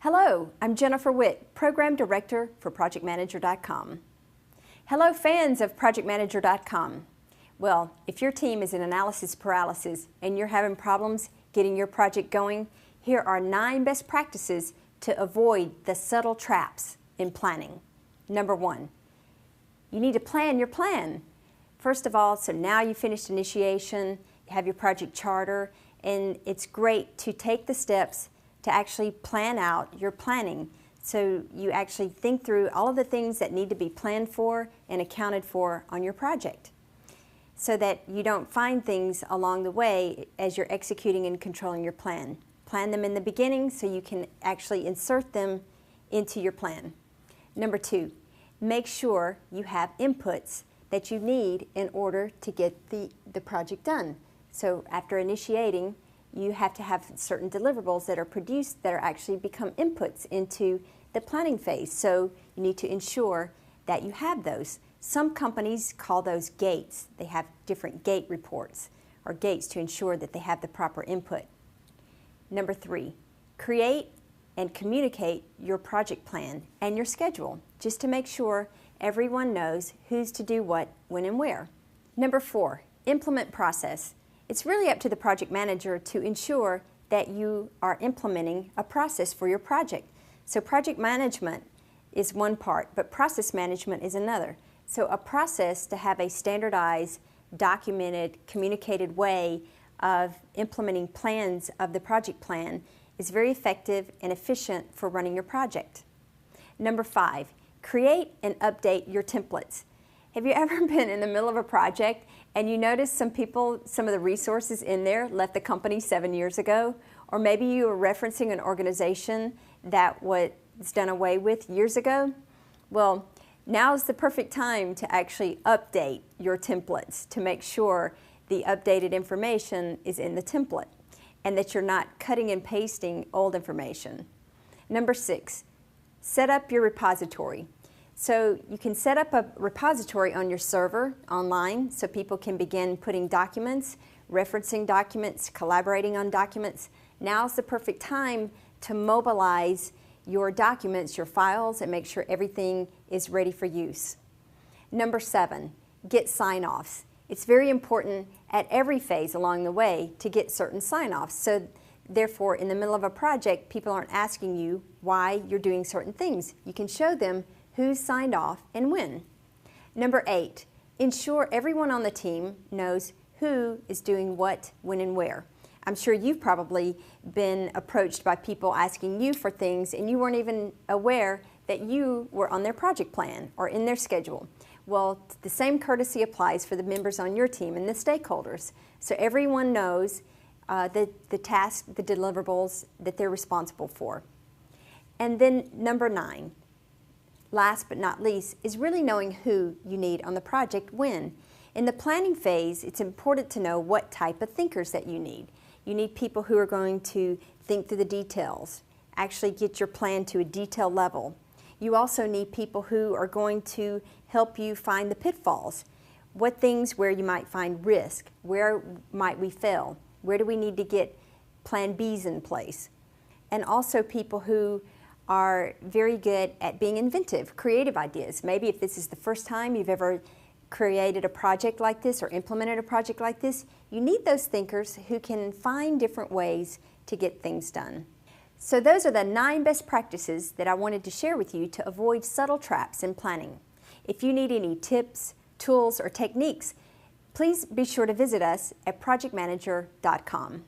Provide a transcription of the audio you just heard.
Hello, I'm Jennifer Witt, Program Director for ProjectManager.com. Hello fans of ProjectManager.com. Well, if your team is in analysis paralysis and you're having problems getting your project going, here are 9 best practices to avoid the subtle traps in planning. Number 1, you need to plan your plan. First of all, so now you finished initiation, you have your project charter, and it's great to take the steps to actually plan out your planning. So you actually think through all of the things that need to be planned for and accounted for on your project, so that you don't find things along the way as you're executing and controlling your plan. Plan them in the beginning so you can actually insert them into your plan. Number 2, make sure you have inputs that you need in order to get the project done. So after initiating, you have to have certain deliverables that are produced that are actually become inputs into the planning phase. So you need to ensure that you have those. Some companies call those gates. They have different gate reports or gates to ensure that they have the proper input. Number 3, create and communicate your project plan and your schedule, just to make sure everyone knows who's to do what, when, and where. Number 4, implement process. It's really up to the project manager to ensure that you are implementing a process for your project. So project management is one part, but process management is another. So a process to have a standardized, documented, communicated way of implementing plans of the project plan is very effective and efficient for running your project. Number 5, create and update your templates. Have you ever been in the middle of a project and you notice some of the resources in there left the company 7 years ago? Or maybe you were referencing an organization that was done away with years ago? Well, now's the perfect time to actually update your templates to make sure the updated information is in the template and that you're not cutting and pasting old information. Number 6, set up your repository. So you can set up a repository on your server online so people can begin putting documents, referencing documents, collaborating on documents. Now's the perfect time to mobilize your documents, your files, and make sure everything is ready for use. Number 7, get sign-offs. It's very important at every phase along the way to get certain sign-offs. So therefore, in the middle of a project, people aren't asking you why you're doing certain things. You can show them who's signed off and when. Number 8, ensure everyone on the team knows who is doing what, when, and where. I'm sure you've probably been approached by people asking you for things and you weren't even aware that you were on their project plan or in their schedule. Well, the same courtesy applies for the members on your team and the stakeholders. So everyone knows the task, the deliverables that they're responsible for. And then number 9, last but not least, is really knowing who you need on the project when. In the planning phase, it's important to know what type of thinkers that you need. You need people who are going to think through the details, actually get your plan to a detail level. You also need people who are going to help you find the pitfalls. What things where you might find risk, where might we fail, where do we need to get plan Bs in place. And also people who are very good at being inventive, creative ideas. Maybe if this is the first time you've ever created a project like this or implemented a project like this, you need those thinkers who can find different ways to get things done. So those are the 9 best practices that I wanted to share with you to avoid subtle traps in planning. If you need any tips, tools, or techniques, please be sure to visit us at ProjectManager.com.